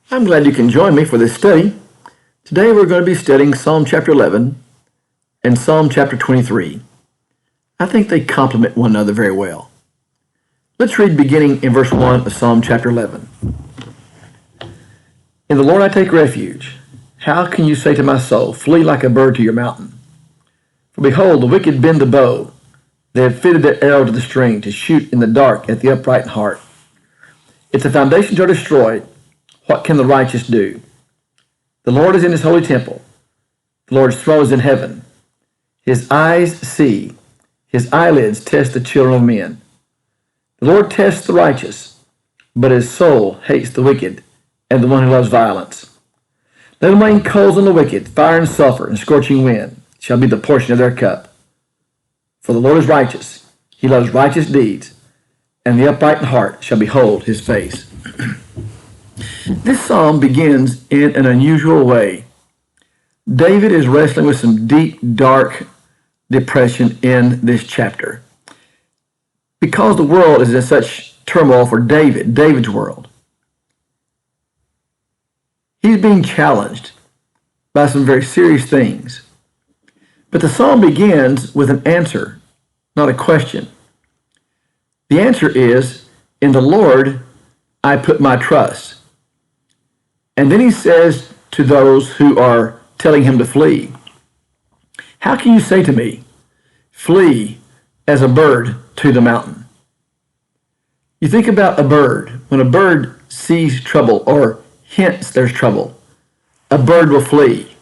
I'm glad you can join me for this study. Today we're going to be studying Psalm chapter 11 and Psalm chapter 23. I think they complement one another very well. Let's read beginning in verse 1 of Psalm chapter 11. In the Lord I take refuge. How can you say to my soul, flee like a bird to your mountain? For behold, the wicked bend the bow. They have fitted their arrow to the string to shoot in the dark at the upright in heart. If the foundations are destroyed, what can the righteous do? The Lord is in his holy temple. The Lord's throne is in heaven. His eyes see. His eyelids test the children of men. The Lord tests the righteous, but his soul hates the wicked and the one who loves violence. Let them rain coals on the wicked, fire and sulfur and scorching wind shall be the portion of their cup. For the Lord is righteous. He loves righteous deeds, and the upright in heart shall behold his face. This psalm begins in an unusual way. David is wrestling with some deep, dark depression in this chapter. Because the world is in such turmoil for David's world, he's being challenged by some very serious things. But the psalm begins with an answer, not a question. The answer is, in the Lord I put my trust. And then he says to those who are telling him to flee, how can you say to me, flee as a bird to the mountain? You think about a bird. When a bird sees trouble or hints there's trouble, a bird will flee.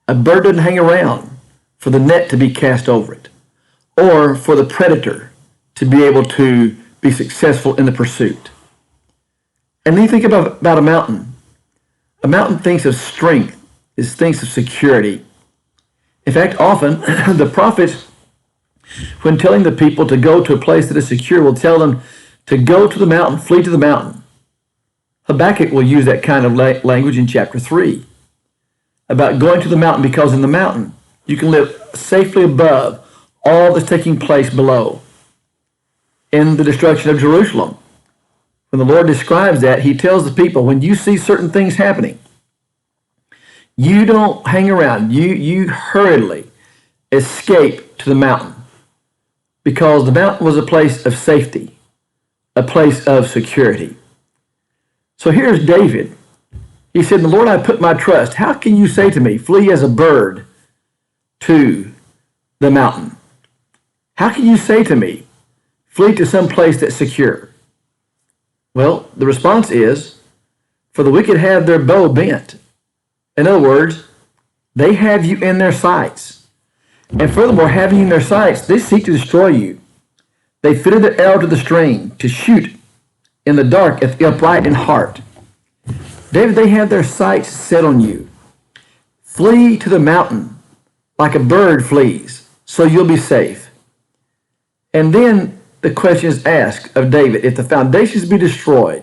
A bird doesn't hang around for the net to be cast over it or for the predator to be able to be successful in the pursuit. And then you think about a mountain. A mountain thinks of strength, it thinks of security. In fact, often the prophets, when telling the people to go to a place that is secure, will tell them to go to the mountain, flee to the mountain. Habakkuk will use that kind of language in chapter 3 about going to the mountain, because in the mountain you can live safely above all that's taking place below. In the destruction of Jerusalem, when the Lord describes that, he tells the people, when you see certain things happening, you don't hang around. You hurriedly escape to the mountain, because the mountain was a place of safety, a place of security. So here's David. He said, in the Lord I put my trust. How can you say to me, flee as a bird to the mountain? How can you say to me, flee to some place that's secure? Well, the response is, for the wicked have their bow bent. In other words, they have you in their sights. And furthermore, having you in their sights, they seek to destroy you. They fitted their arrow to the string to shoot in the dark at the upright in heart. David, they have their sights set on you. Flee to the mountain like a bird flees, so you'll be safe. And then the question is asked of David, if the foundations be destroyed,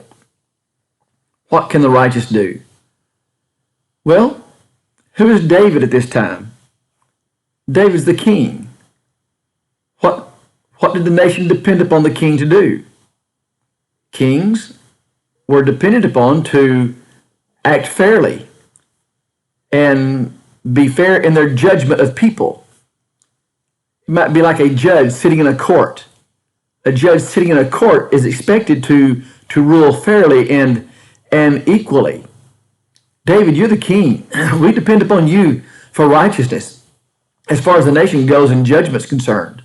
what can the righteous do? Well, who is David at this time? David's the king. What did the nation depend upon the king to do? Kings were dependent upon to act fairly and be fair in their judgment of people. It might be like a judge sitting in a court. A judge sitting in a court is expected to rule fairly and equally. David, you're the king. We depend upon you for righteousness as far as the nation goes and judgment's concerned.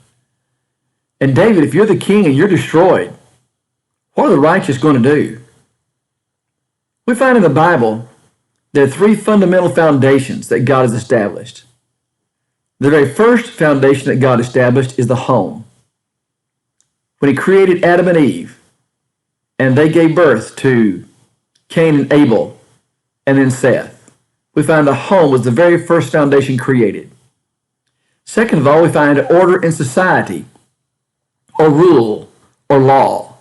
And David, if you're the king and you're destroyed, what are the righteous going to do? We find in the Bible there are three fundamental foundations that God has established. The very first foundation that God established is the home. When he created Adam and Eve, and they gave birth to Cain and Abel, and then Seth, we find the home was the very first foundation created. Second of all, we find order in society, or rule, or law.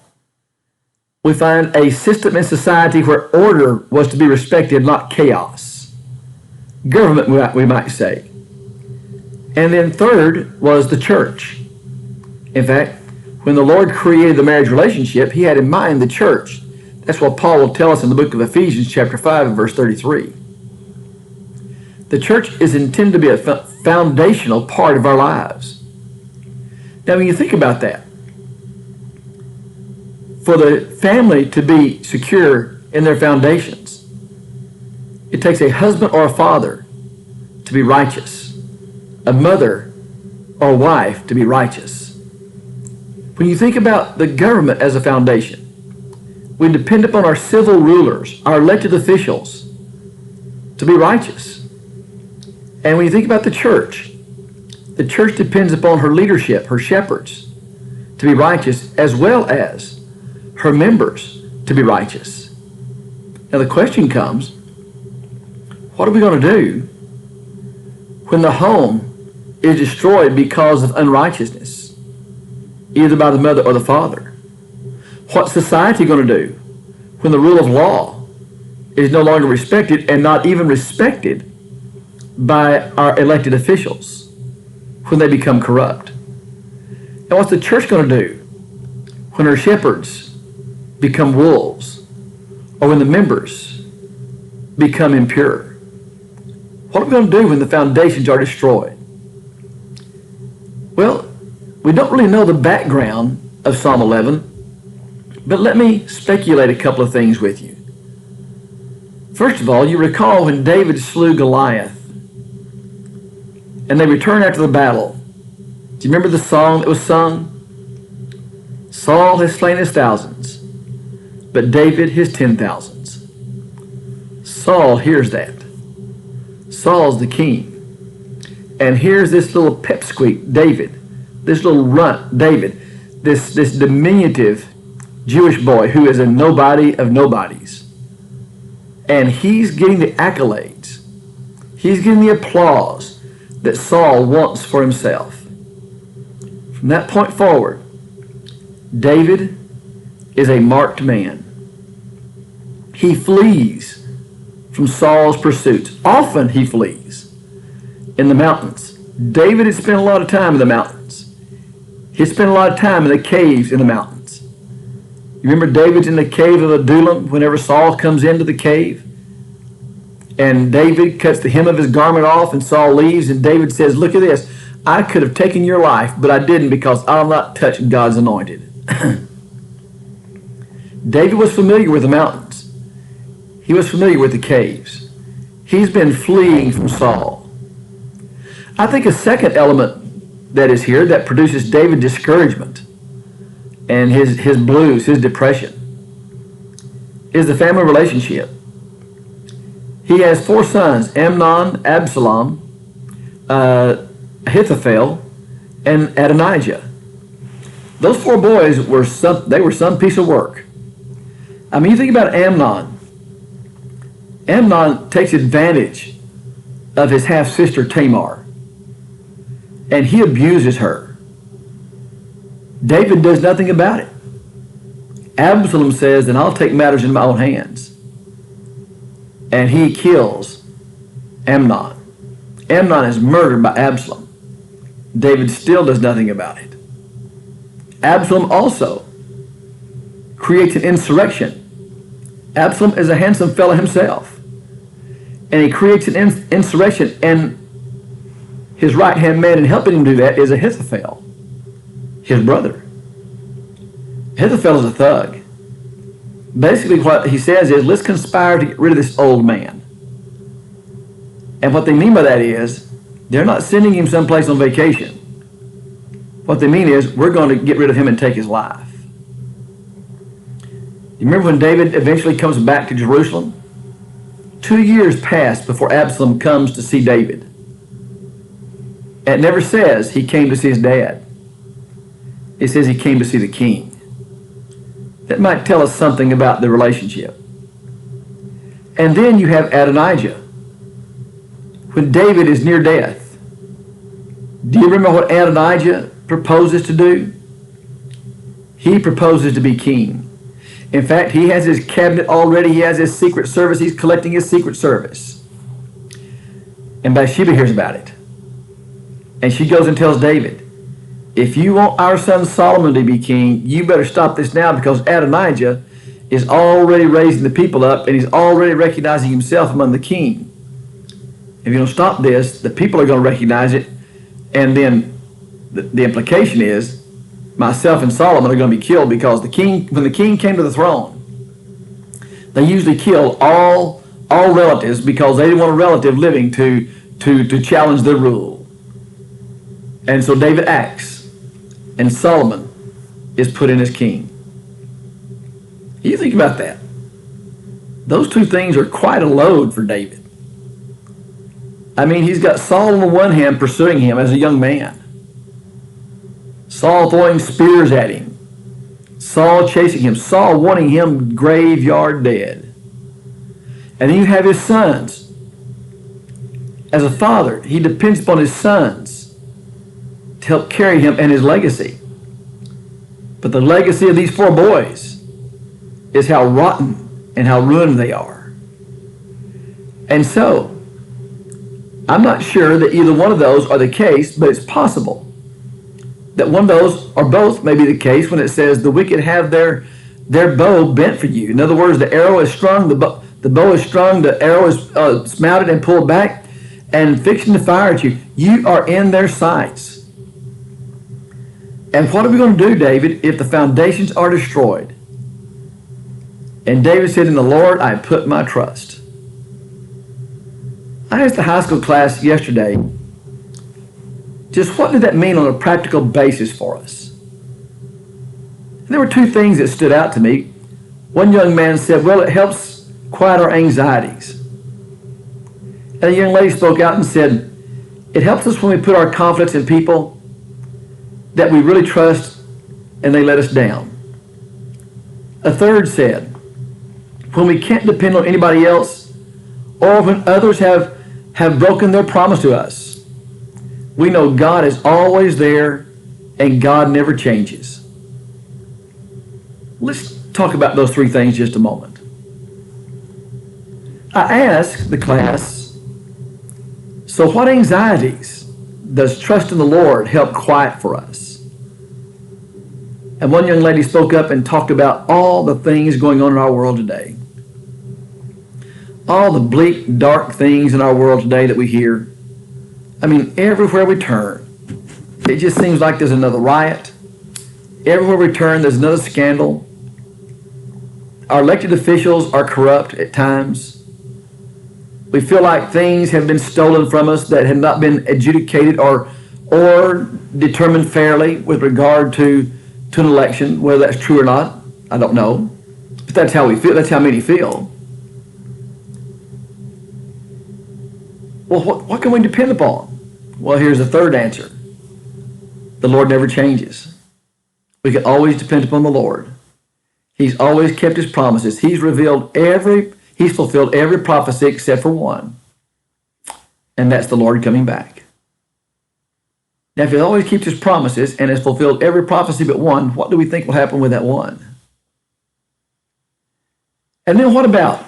We find a system in society where order was to be respected, not chaos. Government, we might say. And then third was the church. In fact, when the Lord created the marriage relationship, he had in mind the church, That's what Paul will tell us in the book of Ephesians chapter 5 and verse 33. The church is intended to be a foundational part of our lives. Now, when you think about that, for the family to be secure in their foundations, it takes a husband or a father to be righteous, a mother or wife to be righteous. When you think about the government as a foundation, we depend upon our civil rulers, our elected officials, to be righteous. And when you think about the church depends upon her leadership, her shepherds, to be righteous, as well as her members to be righteous. Now the question comes, what are we going to do when the home is destroyed because of unrighteousness, either by the mother or the father? What's society going to do when the rule of law is no longer respected and not even respected by our elected officials when they become corrupt? And what's the church going to do when her shepherds become wolves, or when the members become impure? What are we going to do when the foundations are destroyed? Well, we don't really know the background of Psalm 11, but let me speculate a couple of things with you. First of all, you recall when David slew Goliath and they returned after the battle. Do you remember the song that was sung? Saul has slain his thousands, but David his 10,000s. Saul hears that. Saul's the king. And here's this little pipsqueak, David, this little runt, David, this diminutive Jewish boy who is a nobody of nobodies. And he's getting the accolades. He's getting the applause that Saul wants for himself. From that point forward, David is a marked man. He flees from Saul's pursuits. Often he flees in the mountains. David had spent a lot of time in the mountains. He spent a lot of time in the caves in the mountains. You remember David's in the cave of Adullam whenever Saul comes into the cave? And David cuts the hem of his garment off and Saul leaves, and David says, look at this. I could have taken your life, but I didn't because I'll not touch God's anointed. David was familiar with the mountains. He was familiar with the caves. He's been fleeing from Saul. I think a second element that is here that produces David's discouragement and his blues, his depression, is the family relationship. He has 4 sons, Amnon, Absalom, Ahithophel, and Adonijah. Those 4 boys were some piece of work. I mean, you think about Amnon. Amnon takes advantage of his half-sister Tamar, and he abuses her. David does nothing about it. Absalom says, then I'll take matters into my own hands. And he kills Amnon. Amnon is murdered by Absalom. David still does nothing about it. Absalom also creates an insurrection. Absalom is a handsome fellow himself. And he creates an insurrection, and his right-hand man in helping him do that is Ahithophel, his brother. Ahithophel is a thug. Basically what he says is, let's conspire to get rid of this old man. And what they mean by that is, they're not sending him someplace on vacation. What they mean is, we're going to get rid of him and take his life. You remember when David eventually comes back to Jerusalem? 2 years pass before Absalom comes to see David. It never says he came to see his dad. It says he came to see the king. That might tell us something about the relationship. And then you have Adonijah. When David is near death, do you remember what Adonijah proposes to do? He proposes to be king. In fact, he has his cabinet already. He has his secret service. He's collecting his secret service. And Bathsheba hears about it. And she goes and tells David, if you want our son Solomon to be king, you better stop this now because Adonijah is already raising the people up, and he's already recognizing himself among the king. If you don't stop this, the people are going to recognize it, and then the implication is myself and Solomon are going to be killed, because when the king came to the throne, they usually killed all relatives because they didn't want a relative living to challenge their rule. And so David acts, and Solomon is put in as king. You think about that. Those two things are quite a load for David. I mean, he's got Saul on the one hand pursuing him as a young man. Saul throwing spears at him. Saul chasing him. Saul wanting him graveyard dead. And then you have his sons. As a father, he depends upon his sons to help carry him and his legacy. But the legacy of these four boys is how rotten and how ruined they are. And so, I'm not sure that either one of those are the case, but it's possible that one of those or both may be the case when it says the wicked have their bow bent for you. In other words, the arrow is strung, the bow is strung, the arrow is mounted and pulled back and fixing to fire at you. You are in their sights. And what are we going to do, David, if the foundations are destroyed? And David said, in the Lord I put my trust. I asked the high school class yesterday, just what did that mean on a practical basis for us? And there were two things that stood out to me. One young man said, well, it helps quiet our anxieties. And a young lady spoke out and said, it helps us when we put our confidence in people that we really trust and they let us down. A third said, when we can't depend on anybody else, or when others have broken their promise to us, we know God is always there and God never changes. Let's talk about those three things just a moment. I asked the class, so what anxieties does trust in the Lord help quiet for us? And one young lady spoke up and talked about all the things going on in our world today. All the bleak, dark things in our world today that we hear. I mean, everywhere we turn, it just seems like there's another riot. Everywhere we turn, there's another scandal. Our elected officials are corrupt at times. We feel like things have been stolen from us that have not been adjudicated or determined fairly with regard to an election. Whether that's true or not, I don't know. But that's how we feel. That's how many feel. Well, what can we depend upon? Well, here's the third answer. The Lord never changes. We can always depend upon the Lord. He's always kept his promises. He's fulfilled every prophecy except for one. And that's the Lord coming back. Now, if he always keeps his promises and has fulfilled every prophecy but one, what do we think will happen with that one? And then what about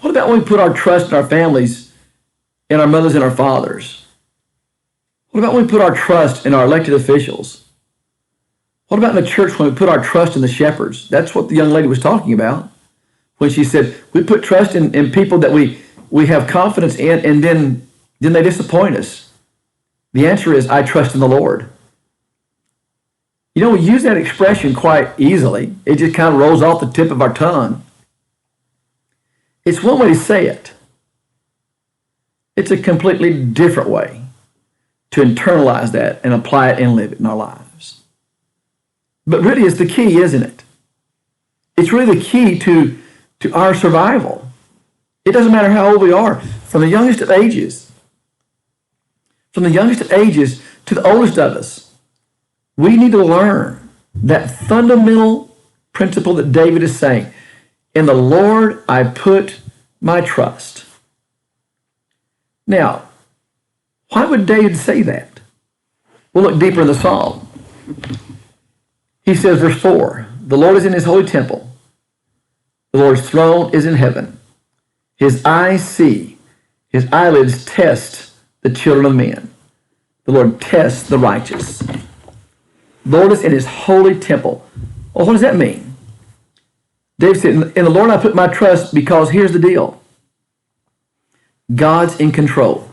when we put our trust in our families, in our mothers and our fathers? What about when we put our trust in our elected officials? What about in the church when we put our trust in the shepherds? That's what the young lady was talking about when she said, we put trust in people that we have confidence in, and then they disappoint us. The answer is, I trust in the Lord. You know, we use that expression quite easily. It just kind of rolls off the tip of our tongue. It's one way to say it. It's a completely different way to internalize that and apply it and live it in our lives. But really, it's the key, isn't it? It's really the key to our survival. It doesn't matter how old we are, from the youngest of ages to the oldest of us. We need to learn that fundamental principle that David is saying, in the Lord I put my trust. Now, why would David say that? We'll look deeper in the psalm. He says, verse 4, the Lord is in his holy temple. The Lord's throne is in heaven. His eyes see, his eyelids test the children of men. The Lord tests the righteous. The Lord is in his holy temple. Well, what does that mean? David said, in the Lord I put my trust, because here's the deal. God's in control.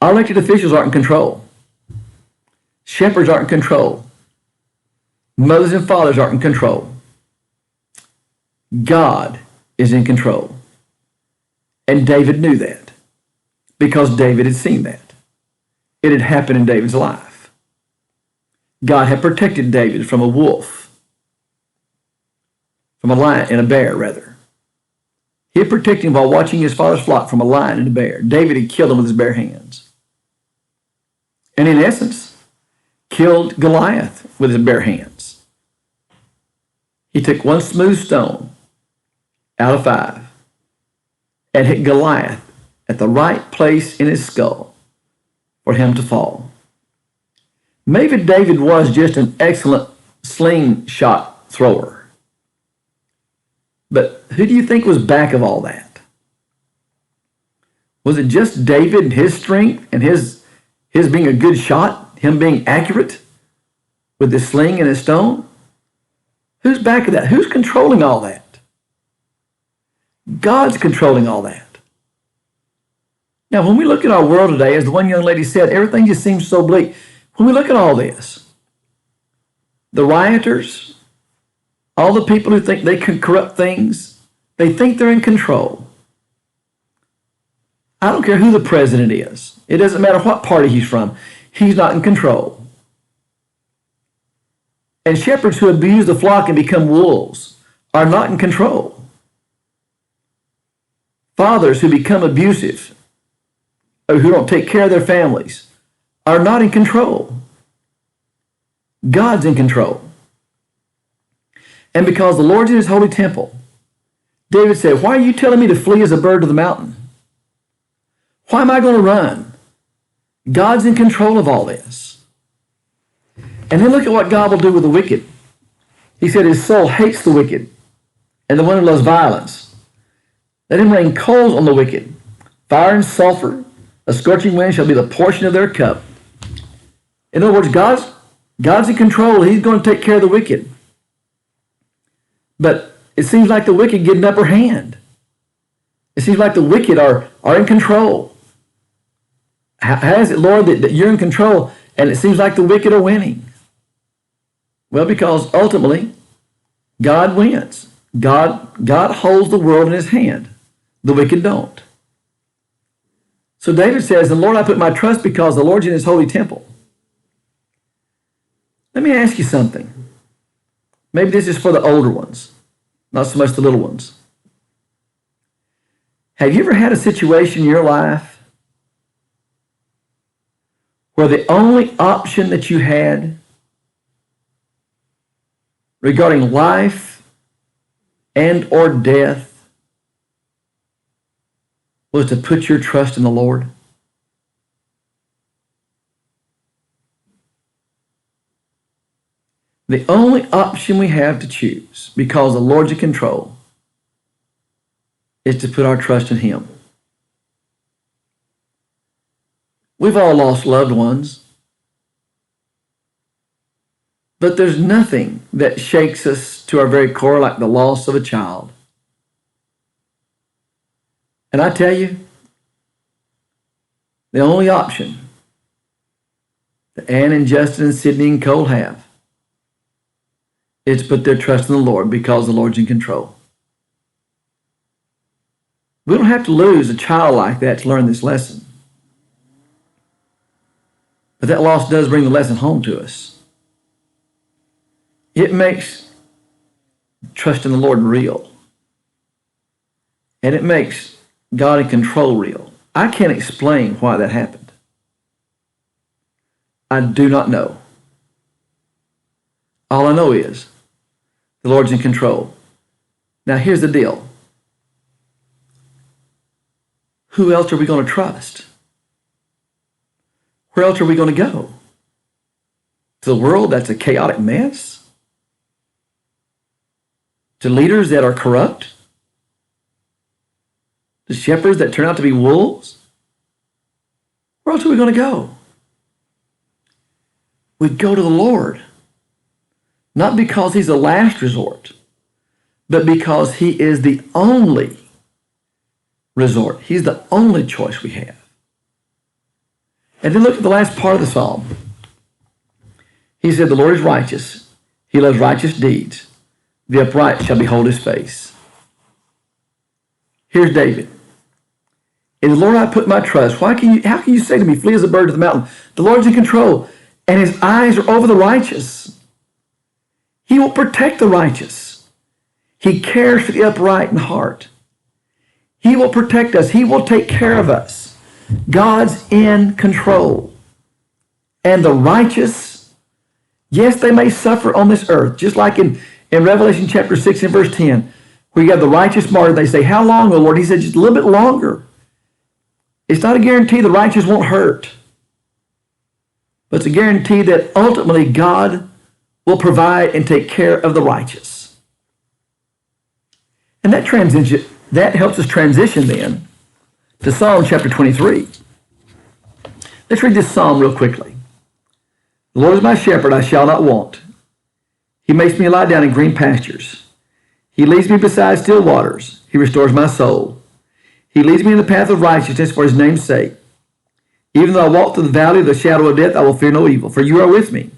Our elected officials aren't in control. Shepherds aren't in control. Mothers and fathers aren't in control. God is in control. And David knew that, because David had seen that. It had happened in David's life. God had protected David from a wolf, from a lion and a bear, rather. He had protected him while watching his father's flock from a lion and a bear. David had killed him with his bare hands. And in essence, killed Goliath with his bare hands. He took one smooth stone out of 5 and hit Goliath at the right place in his skull for him to fall. Maybe David was just an excellent slingshot thrower. But who do you think was back of all that? Was it just David and his strength and his being a good shot, him being accurate with his sling and his stone? Who's back of that? Who's controlling all that? God's controlling all that. Now, when we look at our world today, as the one young lady said, everything just seems so bleak. When we look at all this, the rioters, all the people who think they can corrupt things, they think they're in control. I don't care who the president is. It doesn't matter what party he's from. He's not in control. And shepherds who abuse the flock and become wolves are not in control. Fathers who become abusive, or who don't take care of their families, are not in control. God's in control. And because the Lord's in his holy temple, David said, why are you telling me to flee as a bird to the mountain? Why am I going to run? God's in control of all this. And then look at what God will do with the wicked. He said his soul hates the wicked and the one who loves violence. Let him rain coals on the wicked. Fire and sulfur, a scorching wind shall be the portion of their cup. In other words, God's in control. He's going to take care of the wicked. But it seems like the wicked get an upper hand. It seems like the wicked are in control. How is it, Lord, that you're in control and it seems like the wicked are winning? Well, because ultimately, God wins. God holds the world in his hand. The wicked don't. So David says, the Lord I put my trust, because the Lord's in his holy temple. Let me ask you something. Maybe this is for the older ones, not so much the little ones. Have you ever had a situation in your life where the only option that you had regarding life and or death was to put your trust in the Lord? The only option we have to choose, because the Lord's in control, is to put our trust in him. We've all lost loved ones, but there's nothing that shakes us to our very core like the loss of a child. And I tell you, the only option that Ann and Justin and Sydney and Cole have is to put their trust in the Lord, because the Lord's in control. We don't have to lose a child like that to learn this lesson. But that loss does bring the lesson home to us. It makes trust in the Lord real. And it makes God in control real. I can't explain why that happened. I do not know. All I know is the Lord's in control. Now here's the deal. Who else are we going to trust? Where else are we going to go? To the world that's a chaotic mess? To leaders that are corrupt? To shepherds that turn out to be wolves? Where else are we going to go? We go to the Lord. not because he's a last resort, but because he is the only resort. He's the only choice we have. And then look at the last part of the psalm. He said, the Lord is righteous. He loves righteous deeds. The upright shall behold his face. Here's David. In the Lord I put my trust. How can you say to me, flee as a bird to the mountain? The Lord's in control, and his eyes are over the righteous. He will protect the righteous. He cares for the upright in heart. He will protect us. He will take care of us. God's in control. And the righteous, yes, they may suffer on this earth, just like in Revelation chapter 6 and verse 10, where you have the righteous martyr. They say, how long, O Lord? He said, just a little bit longer. It's not a guarantee the righteous won't hurt, but it's a guarantee that ultimately God will provide and take care of the righteous. And that helps us transition then to Psalm chapter 23. Let's read this psalm real quickly. The Lord is my shepherd, I shall not want. He makes me lie down in green pastures. He leads me beside still waters. He restores my soul. He leads me in the path of righteousness for his name's sake. Even though I walk through the valley of the shadow of death, I will fear no evil, for you are with me.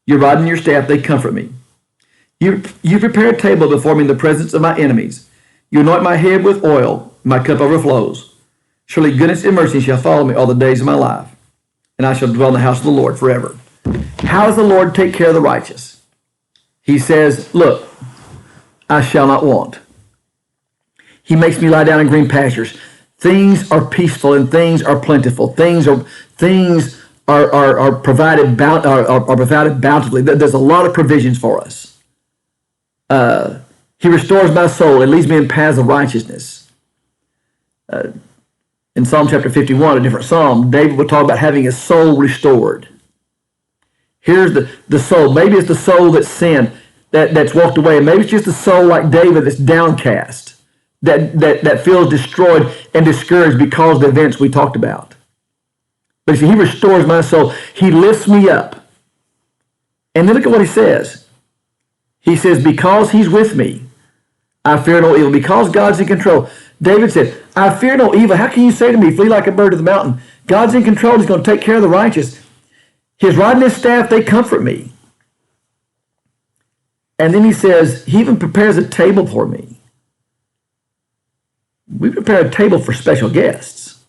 Your rod and your staff, they comfort me. You prepare a table before me in the presence of my enemies. You anoint my head with oil, my cup overflows. Surely goodness and mercy shall follow me all the days of my life, and I shall dwell in the house of the Lord forever. How does the Lord take care of the righteous? He says, look, I shall not want. He makes me lie down in green pastures. Things are peaceful and things are plentiful. Things are provided bountifully. There's a lot of provisions for us. He restores my soul and leads me in paths of righteousness. In Psalm chapter 51, a different psalm, David would talk about having his soul restored. Here's the soul. Maybe it's the soul that's sinned, that's walked away. Maybe it's just the soul like David that's downcast, that feels destroyed and discouraged because of the events we talked about. But see, he restores my soul. He lifts me up. And then look at what he says. He says, because he's with me, I fear no evil. Because God's in control. David said, I fear no evil. How can you say to me, flee like a bird to the mountain? God's in control. He's going to take care of the righteous. His rod and his staff, they comfort me. And then he says, he even prepares a table for me. We prepare a table for special guests.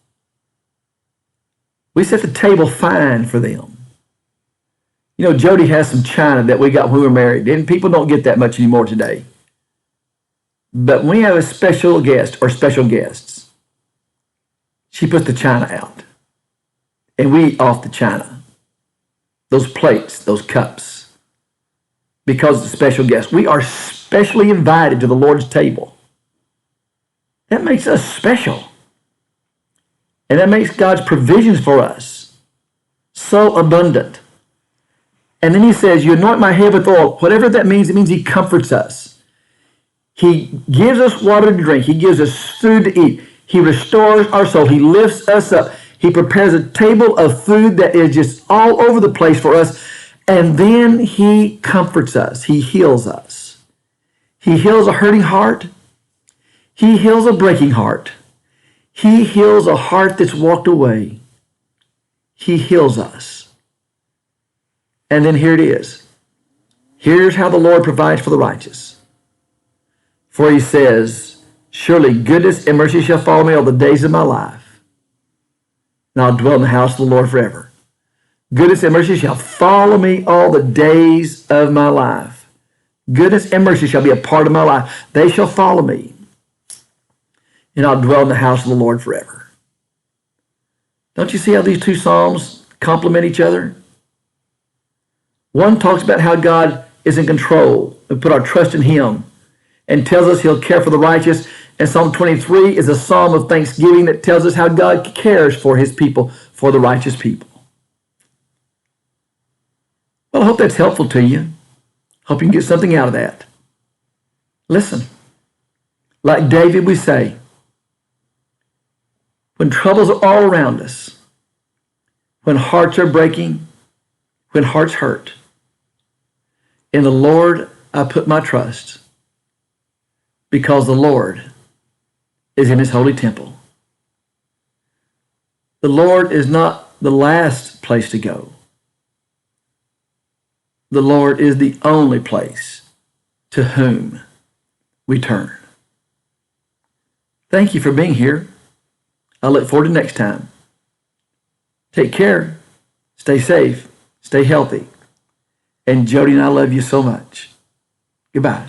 We set the table fine for them. You know, Jody has some china that we got when we were married, and people don't get that much anymore today. But when we have a special guest or special guests, she puts the china out, and we eat off the china. Those plates, those cups, because it's a special guest. We are specially invited to the Lord's table. That makes us special. And that makes God's provisions for us so abundant. And then he says, you anoint my head with oil. Whatever that means, it means he comforts us. He gives us water to drink. He gives us food to eat. He restores our soul. He lifts us up. He prepares a table of food that is just all over the place for us. And then he comforts us. He heals us. He heals a hurting heart. He heals a breaking heart. He heals a heart that's walked away. He heals us. And then here it is. Here's how the Lord provides for the righteous. For he says, surely goodness and mercy shall follow me all the days of my life, and I'll dwell in the house of the Lord forever. Goodness and mercy shall follow me all the days of my life. Goodness and mercy shall be a part of my life. They shall follow me, and I'll dwell in the house of the Lord forever. Don't you see how these two psalms complement each other? One talks about how God is in control. We put our trust in him and tells us he'll care for the righteous. And Psalm 23 is a psalm of thanksgiving that tells us how God cares for his people, for the righteous people. Well, I hope that's helpful to you. Hope you can get something out of that. Listen, like David, we say, when troubles are all around us, when hearts are breaking, when hearts hurt, In the Lord I put my trust, because the Lord is in his holy temple. The Lord is not the last place to go. The Lord is the only place to whom we turn. Thank you for being here. I look forward to next time. Take care. Stay safe. Stay healthy. And Jody and I love you so much. Goodbye.